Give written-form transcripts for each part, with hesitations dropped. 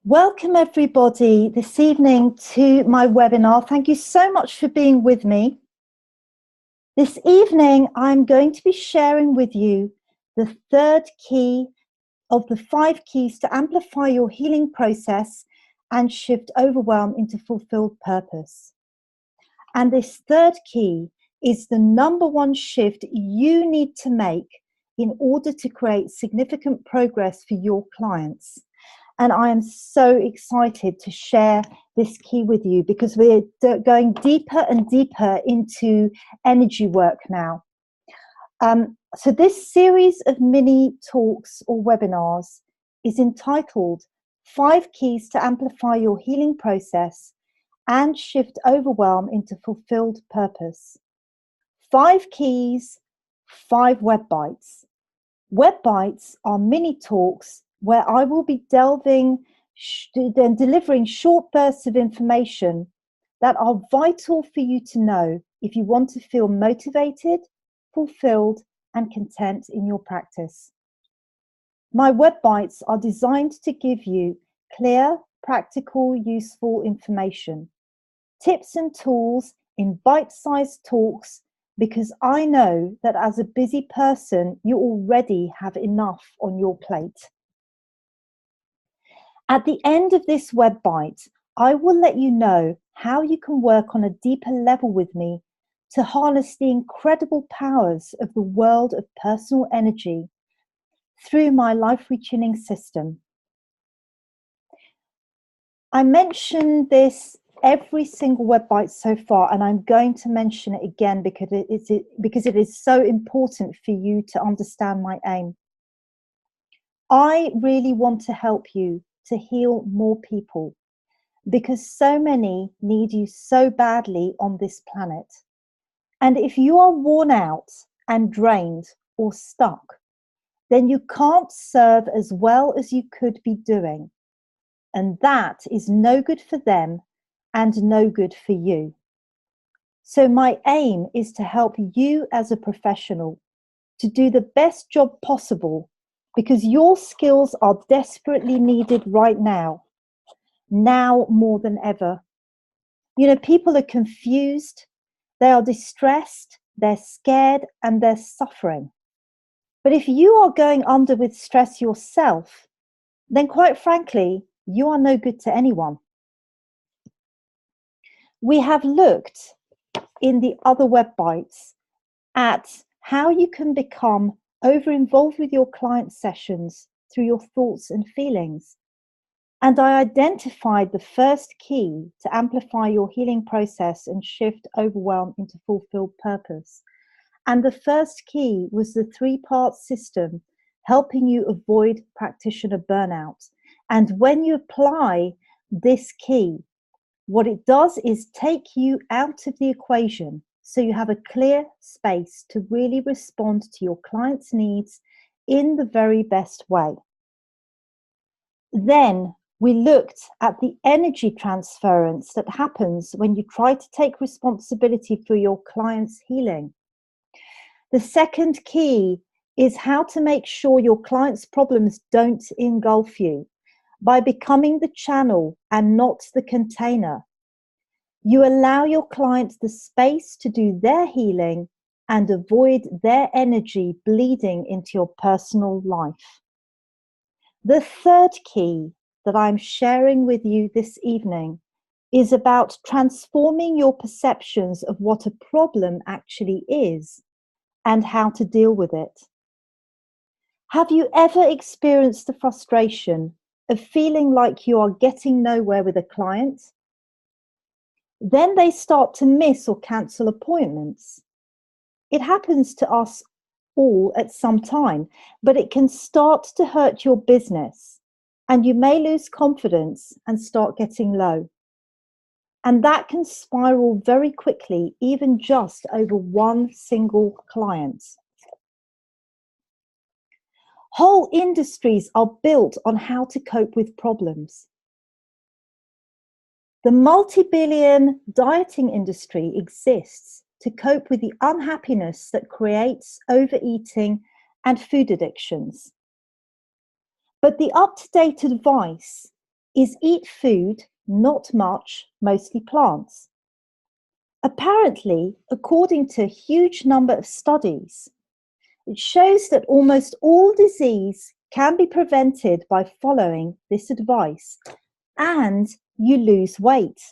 Welcome everybody this evening to my webinar. Thank you so much for being with me. This evening I'm going to be sharing with you the third key of the 5 keys to amplify your healing process and shift overwhelm into fulfilled purpose. And this third key is the #1 shift you need to make in order to create significant progress for your clients. And I am so excited to share this key with you because we're going deeper and deeper into energy work now. So this series of mini talks or webinars is entitled 5 Keys to Amplify Your Healing Process and Shift Overwhelm into Fulfilled Purpose. 5 keys, 5 web bites. Web bites are mini talks where I will be delving and delivering short bursts of information that are vital for you to know if you want to feel motivated, fulfilled, and content in your practice. My web bites are designed to give you clear, practical, useful information, tips and tools in bite-sized talks, because I know that as a busy person, you already have enough on your plate. At the end of this web bite, I will let you know how you can work on a deeper level with me to harness the incredible powers of the world of personal energy through my Life Retuning system. I mentioned this every single web bite so far, and I'm going to mention it again because it is so important for you to understand my aim. I really want to help you to heal more people because so many need you so badly on this planet. And if you are worn out and drained or stuck, then you can't serve as well as you could be doing. And that is no good for them and no good for you. So my aim is to help you as a professional to do the best job possible, because your skills are desperately needed right now more than ever. You know, people are confused, they are distressed, they're scared, and they're suffering. But if you are going under with stress yourself, then quite frankly, you are no good to anyone. We have looked in the other web bites at how you can become over-involved with your client sessions through your thoughts and feelings. And I identified the first key to amplify your healing process and shift overwhelm into fulfilled purpose. And the first key was the 3-part system, helping you avoid practitioner burnout. And when you apply this key, what it does is take you out of the equation, so you have a clear space to really respond to your client's needs in the very best way. Then we looked at the energy transference that happens when you try to take responsibility for your client's healing. The second key is how to make sure your client's problems don't engulf you by becoming the channel and not the container. You allow your clients the space to do their healing and avoid their energy bleeding into your personal life. The third key that I'm sharing with you this evening is about transforming your perceptions of what a problem actually is and how to deal with it. Have you ever experienced the frustration of feeling like you are getting nowhere with a client? Then they start to miss or cancel appointments. It happens to us all at some time, but it can start to hurt your business, and you may lose confidence and start getting low. And that can spiral very quickly, even just over one single client. Whole industries are built on how to cope with problems. The multi-billion dieting industry exists to cope with the unhappiness that creates overeating and food addictions. But the up-to-date advice is eat food, not much, mostly plants. Apparently, according to a huge number of studies, it shows that almost all disease can be prevented by following this advice, and you lose weight.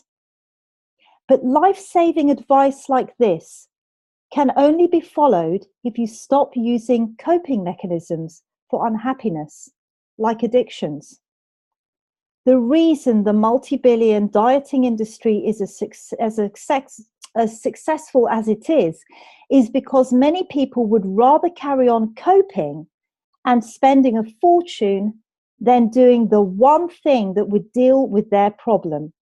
But life-saving advice like this can only be followed if you stop using coping mechanisms for unhappiness, like addictions. The reason the multi-billion dieting industry is as successful as it is because many people would rather carry on coping and spending a fortune than doing the one thing that would deal with their problem.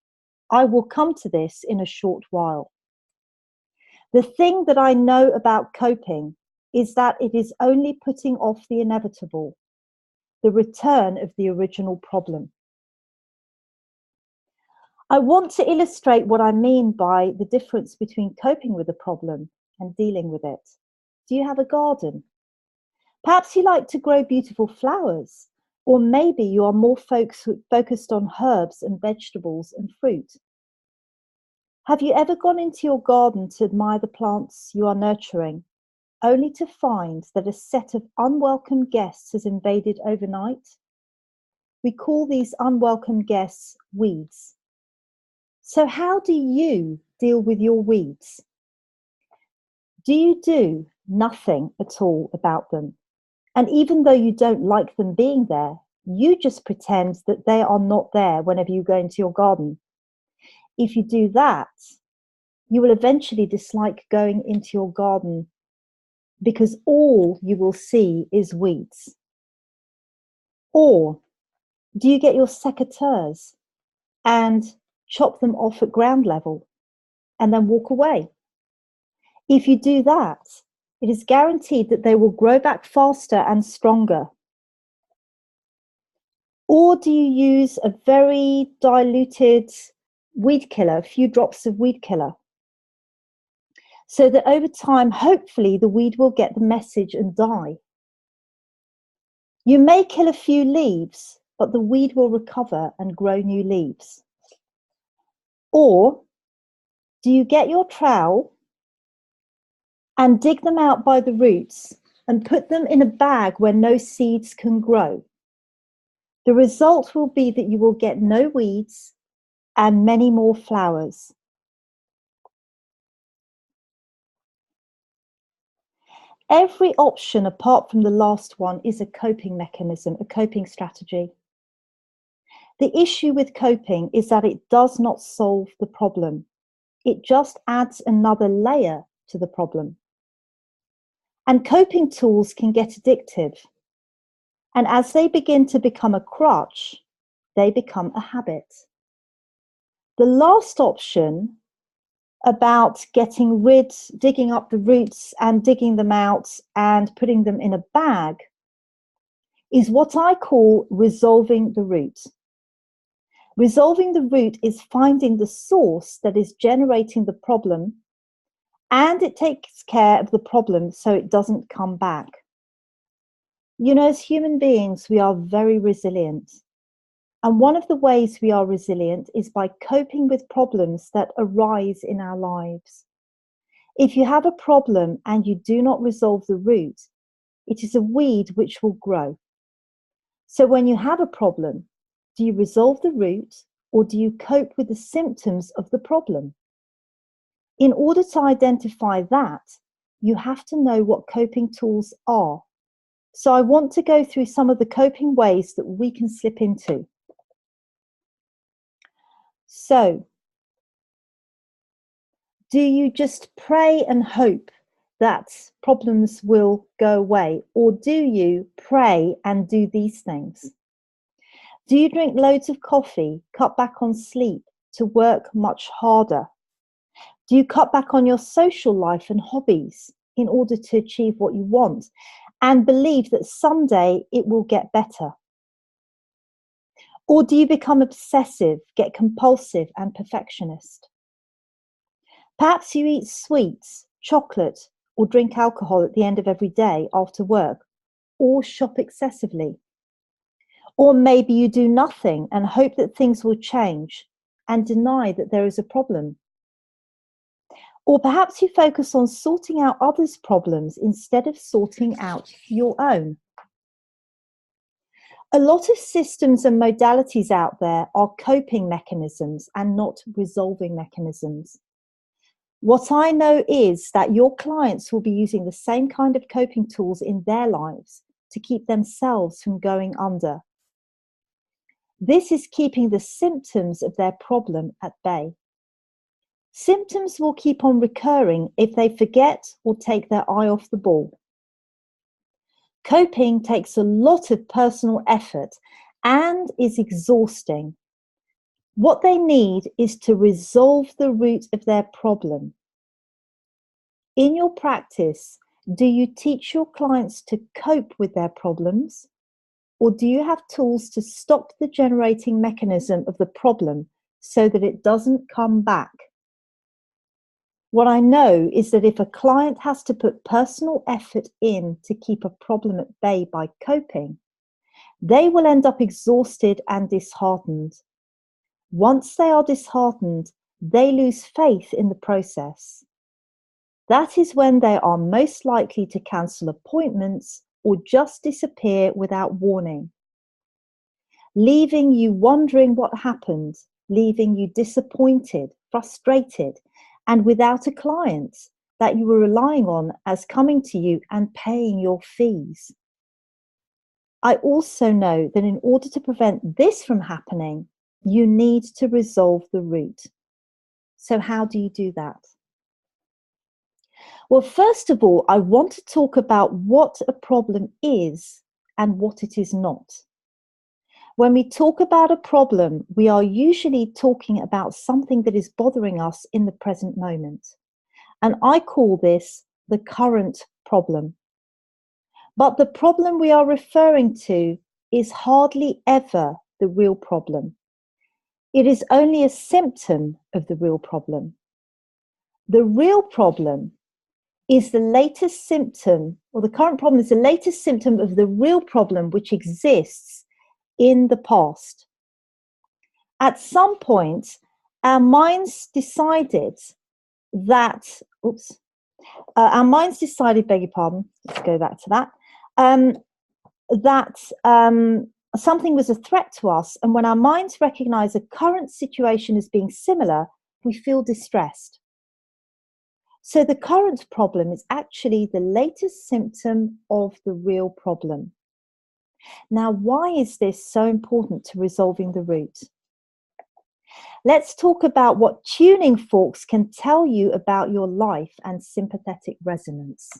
I will come to this in a short while. The thing that I know about coping is that it is only putting off the inevitable, the return of the original problem. I want to illustrate what I mean by the difference between coping with a problem and dealing with it. Do you have a garden? Perhaps you like to grow beautiful flowers, or maybe you are more focused on herbs and vegetables and fruit. Have you ever gone into your garden to admire the plants you are nurturing, only to find that a set of unwelcome guests has invaded overnight? We call these unwelcome guests weeds. So how do you deal with your weeds? Do you do nothing at all about them? And even though you don't like them being there, you just pretend that they are not there whenever you go into your garden. If you do that, you will eventually dislike going into your garden because all you will see is weeds. Or do you get your secateurs and chop them off at ground level and then walk away? If you do that, it is guaranteed that they will grow back faster and stronger. Or do you use a very diluted weed killer, a few drops of weed killer, so that over time, hopefully, the weed will get the message and die? You may kill a few leaves, but the weed will recover and grow new leaves. Or do you get your trowel and dig them out by the roots and put them in a bag where no seeds can grow? The result will be that you will get no weeds and many more flowers. Every option apart from the last one is a coping mechanism, a coping strategy. The issue with coping is that it does not solve the problem. It just adds another layer to the problem. And coping tools can get addictive. And as they begin to become a crutch, they become a habit. The last option about digging up the roots and digging them out and putting them in a bag is what I call resolving the root. Resolving the root is finding the source that is generating the problem, and it takes care of the problem so it doesn't come back. You know, as human beings, we are very resilient. And one of the ways we are resilient is by coping with problems that arise in our lives. If you have a problem and you do not resolve the root, it is a weed which will grow. So when you have a problem, do you resolve the root or do you cope with the symptoms of the problem? In order to identify that, you have to know what coping tools are. So I want to go through some of the coping ways that we can slip into. So, do you just pray and hope that problems will go away? Or do you pray and do these things? Do you drink loads of coffee, cut back on sleep to work much harder? Do you cut back on your social life and hobbies in order to achieve what you want and believe that someday it will get better? Or do you become obsessive, get compulsive and perfectionist? Perhaps you eat sweets, chocolate, or drink alcohol at the end of every day after work, or shop excessively. Or maybe you do nothing and hope that things will change and deny that there is a problem. Or perhaps you focus on sorting out others' problems instead of sorting out your own. A lot of systems and modalities out there are coping mechanisms and not resolving mechanisms. What I know is that your clients will be using the same kind of coping tools in their lives to keep themselves from going under. This is keeping the symptoms of their problem at bay. Symptoms will keep on recurring if they forget or take their eye off the ball. Coping takes a lot of personal effort and is exhausting. What they need is to resolve the root of their problem. In your practice, do you teach your clients to cope with their problems, or do you have tools to stop the generating mechanism of the problem so that it doesn't come back? What I know is that if a client has to put personal effort in to keep a problem at bay by coping, they will end up exhausted and disheartened. Once they are disheartened, they lose faith in the process. That is when they are most likely to cancel appointments or just disappear without warning, leaving you wondering what happened, leaving you disappointed, frustrated, and without a client that you were relying on as coming to you and paying your fees. I also know that in order to prevent this from happening, you need to resolve the root. So how do you do that? Well, first of all, I want to talk about what a problem is and what it is not. When we talk about a problem, we are usually talking about something that is bothering us in the present moment. And I call this the current problem. But the problem we are referring to is hardly ever the real problem. It is only a symptom of the real problem. The real problem is the latest symptom, or the current problem is the latest symptom of the real problem which exists in the past. At some point, our minds decided that, beg your pardon, let's go back to that, something was a threat to us, and when our minds recognize a current situation as being similar, we feel distressed. So the current problem is actually the latest symptom of the real problem. Now, why is this so important to resolving the root? Let's talk about what tuning forks can tell you about your life and sympathetic resonance.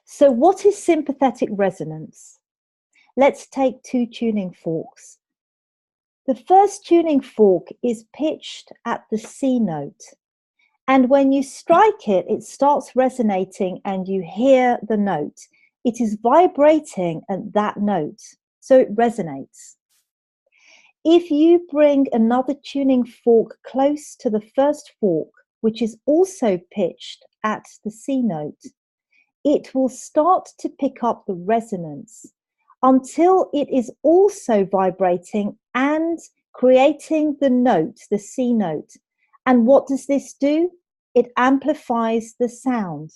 So what is sympathetic resonance? Let's take two tuning forks. The first tuning fork is pitched at the C note. And when you strike it, it starts resonating and you hear the note. It is vibrating at that note, so it resonates. If you bring another tuning fork close to the first fork, which is also pitched at the C note, it will start to pick up the resonance until it is also vibrating and creating the note, the C note. And what does this do? It amplifies the sound.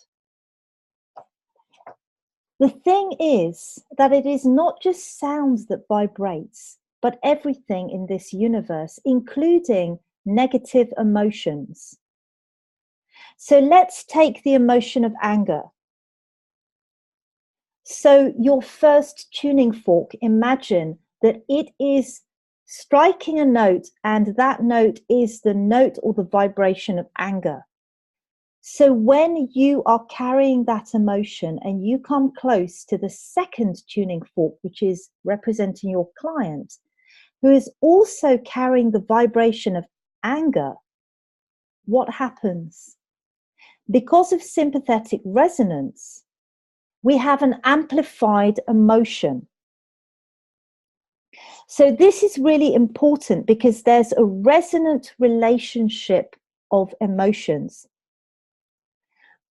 The thing is that it is not just sound that vibrates, but everything in this universe, including negative emotions. So let's take the emotion of anger. So your first tuning fork, imagine that it is striking a note, and that note is the note or the vibration of anger. So when you are carrying that emotion and you come close to the second tuning fork, which is representing your client, who is also carrying the vibration of anger, what happens? Because of sympathetic resonance, we have an amplified emotion. So this is really important because there's a resonant relationship of emotions.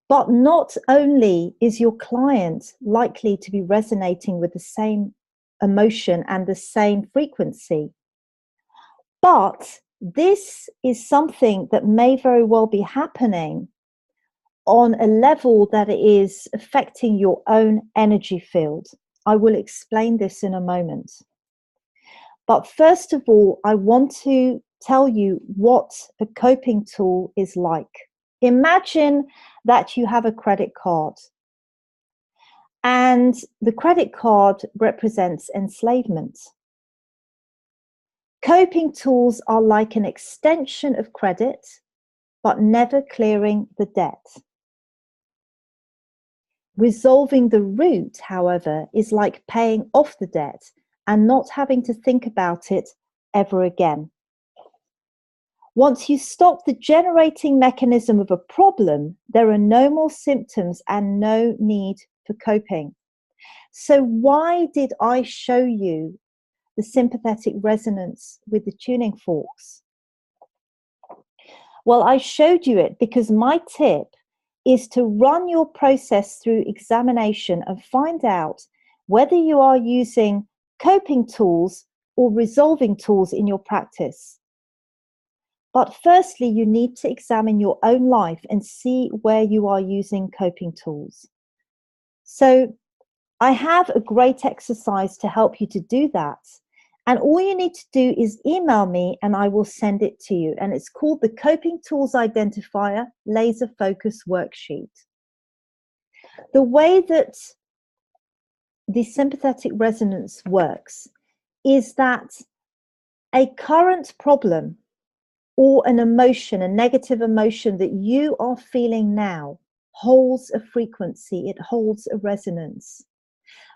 But not only is your client likely to be resonating with the same emotion and the same frequency. But this is something that may very well be happening on a level that is affecting your own energy field. I will explain this in a moment. But first of all, I want to tell you what a coping tool is like. Imagine that you have a credit card, and the credit card represents enslavement. Coping tools are like an extension of credit, but never clearing the debt. Resolving the root, however, is like paying off the debt and not having to think about it ever again. Once you stop the generating mechanism of a problem, there are no more symptoms and no need for coping. So why did I show you the sympathetic resonance with the tuning forks? Well, I showed you it because my tip is to run your process through examination and find out whether you are using coping tools or resolving tools in your practice. But firstly, you need to examine your own life and see where you are using coping tools. So I have a great exercise to help you to do that. And all you need to do is email me and I will send it to you. And it's called the Coping Tools Identifier Laser Focus Worksheet. The way that the sympathetic resonance works is that a current problem or an emotion, a negative emotion that you are feeling now holds a frequency, it holds a resonance.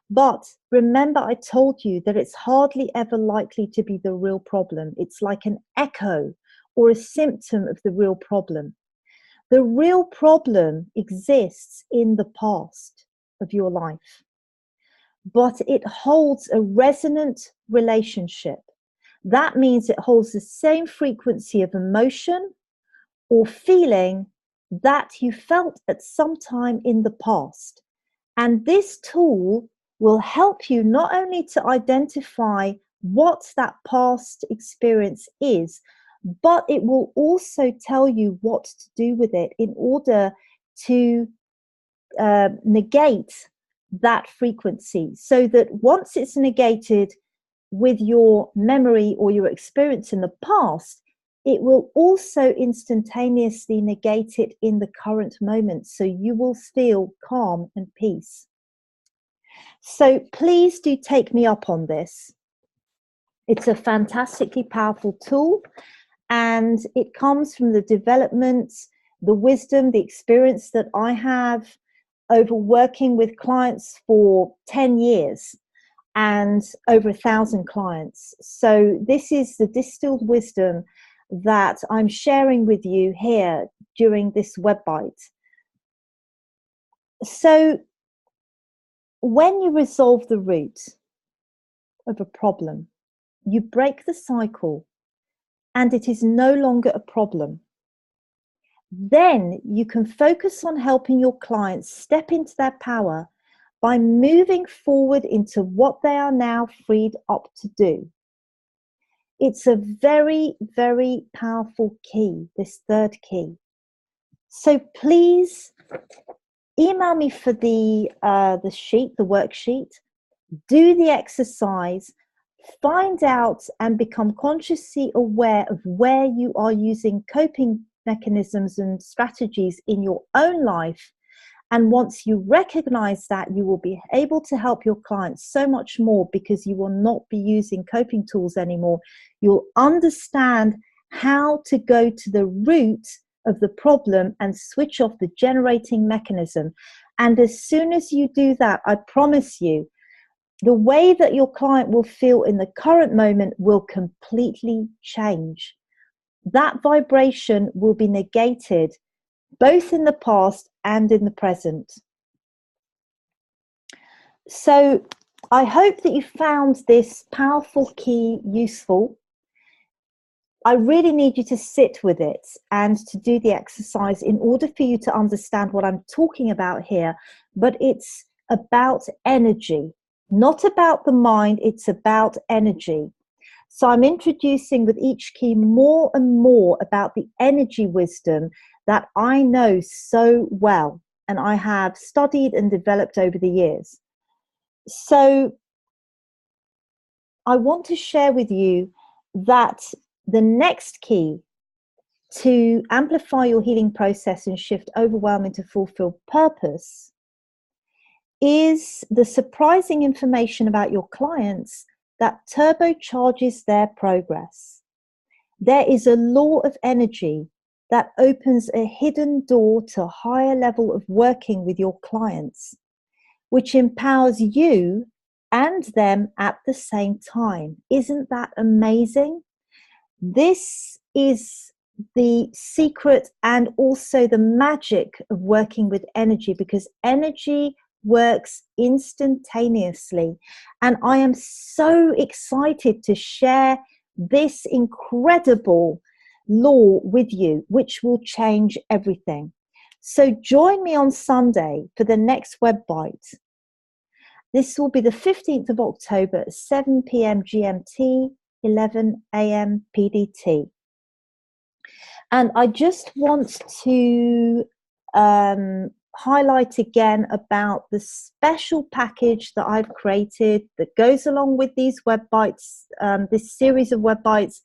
But remember, I told you that it's hardly ever likely to be the real problem. It's like an echo or a symptom of the real problem. The real problem exists in the past of your life, but it holds a resonant relationship. That means it holds the same frequency of emotion or feeling that you felt at some time in the past. And this tool will help you not only to identify what that past experience is, but it will also tell you what to do with it in order to negate that frequency, so that once it's negated with your memory or your experience in the past, it will also instantaneously negate it in the current moment. So you will feel calm and peace. So please do take me up on this. It's a fantastically powerful tool, and it comes from the development, the wisdom, the experience that I have over working with clients for 10 years. And over 1,000 clients. So this is the distilled wisdom that I'm sharing with you here during this web bite. So when you resolve the root of a problem, you break the cycle and it is no longer a problem. Then you can focus on helping your clients step into their power by moving forward into what they are now freed up to do. It's a very, very powerful key, this third key. So please email me for the sheet, the worksheet, do the exercise, find out and become consciously aware of where you are using coping mechanisms and strategies in your own life. And once you recognize that, you will be able to help your clients so much more, because you will not be using coping tools anymore. You'll understand how to go to the root of the problem and switch off the generating mechanism. And as soon as you do that, I promise you, the way that your client will feel in the current moment will completely change. That vibration will be negated both in the past and in the present. So I hope that you found this powerful key useful. I really need you to sit with it and to do the exercise in order for you to understand what I'm talking about here. But it's about energy. not about the mind, it's about energy. So I'm introducing with each key more and more about the energy wisdom that I know so well and I have studied and developed over the years. So I want to share with you that the next key to amplify your healing process and shift overwhelm into fulfilled purpose is the surprising information about your clients that turbocharges their progress. There is a law of energy that opens a hidden door to a higher level of working with your clients, which empowers you and them at the same time. Isn't that amazing? This is the secret and also the magic of working with energy, because energy works instantaneously. And I am so excited to share this incredible law with you, which will change everything. So join me on Sunday for the next Web Bite. This will be the 15th of October at 7 p.m. GMT, 11 a.m. PDT. And I just want to highlight again about the special package that I've created that goes along with these Web Bites, this series of Web Bites,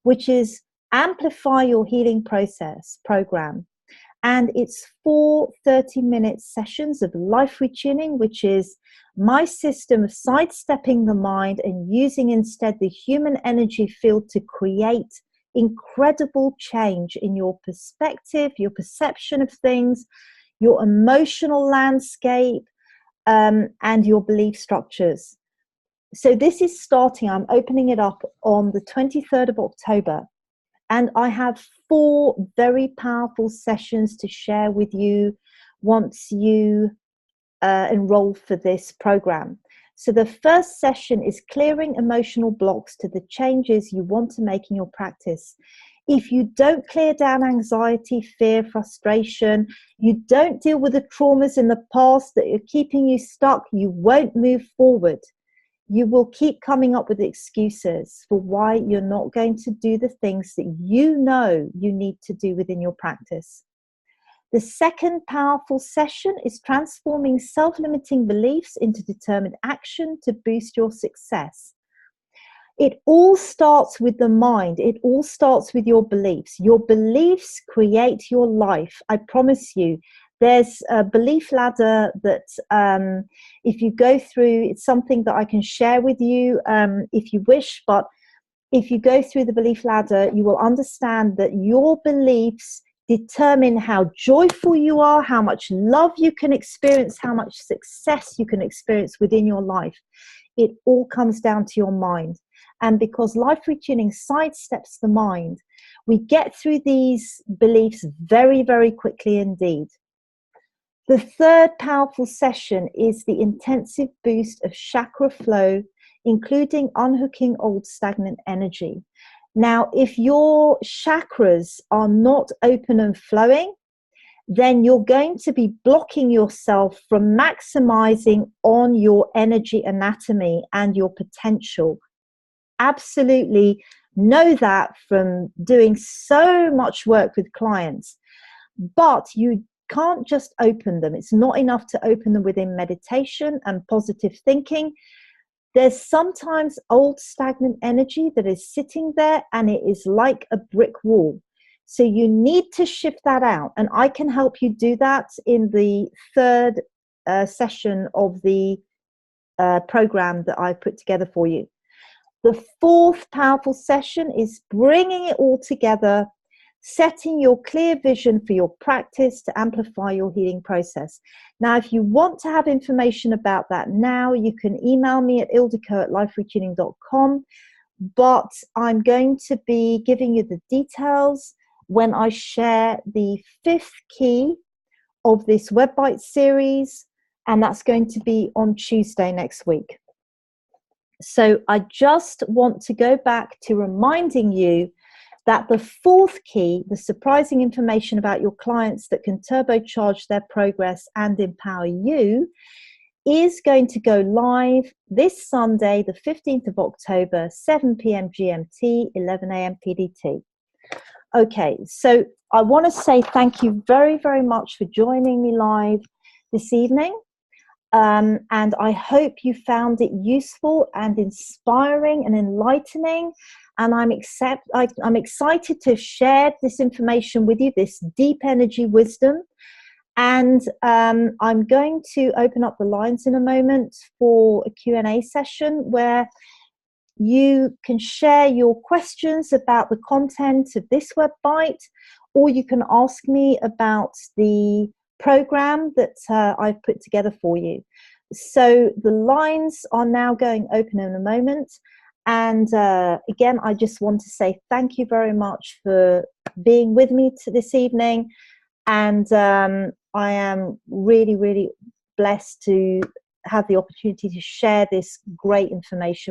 which is Amplify Your Healing Process program. And it's 4 30-minute sessions of Life Retuning, which is my system of sidestepping the mind and using instead the human energy field to create incredible change in your perspective, your perception of things, your emotional landscape, and your belief structures. So this is starting, I'm opening it up on the 23rd of October. And I have 4 very powerful sessions to share with you once you enroll for this program. So the first session is clearing emotional blocks to the changes you want to make in your practice. If you don't clear down anxiety, fear, frustration, you don't deal with the traumas in the past that are keeping you stuck, you won't move forward. You will keep coming up with excuses for why you're not going to do the things that you know you need to do within your practice. The second powerful session is transforming self-limiting beliefs into determined action to boost your success. It all starts with the mind. It all starts with your beliefs. Your beliefs create your life. I promise you. There's a belief ladder that if you go through, it's something that I can share with you if you wish, but if you go through the belief ladder, you will understand that your beliefs determine how joyful you are, how much love you can experience, how much success you can experience within your life. It all comes down to your mind. And because Life Retuning sidesteps the mind, we get through these beliefs very, very quickly indeed. The third powerful session is the intensive boost of chakra flow, including unhooking old stagnant energy. Now, if your chakras are not open and flowing, then you're going to be blocking yourself from maximizing on your energy anatomy and your potential. Absolutely know that from doing so much work with clients. But you can't just open them. It's not enough to open them within meditation and positive thinking. There's sometimes old stagnant energy that is sitting there and it is like a brick wall. So you need to shift that out. And I can help you do that in the third session of the program that I've put together for you. The fourth powerful session is bringing it all together, setting your clear vision for your practice to amplify your healing process. Now, if you want to have information about that now, you can email me at ildiko@liferetuning.com, but I'm going to be giving you the details when I share the 5th key of this Web Bite series, and that's going to be on Tuesday next week. So I just want to go back to reminding you that the 4th key, the surprising information about your clients that can turbocharge their progress and empower you, is going to go live this Sunday, the 15th of October, 7 p.m. GMT, 11 a.m. PDT. Okay, so I want to say thank you very, very much for joining me live this evening. And I hope you found it useful and inspiring and enlightening. And I'm excited to share this information with you, this deep energy wisdom. And I'm going to open up the lines in a moment for a Q&A session where you can share your questions about the content of this web bite, or you can ask me about the program that I've put together for you. So the lines are now going open in a moment. And again, I just want to say thank you very much for being with me this evening. And I am really, really blessed to have the opportunity to share this great information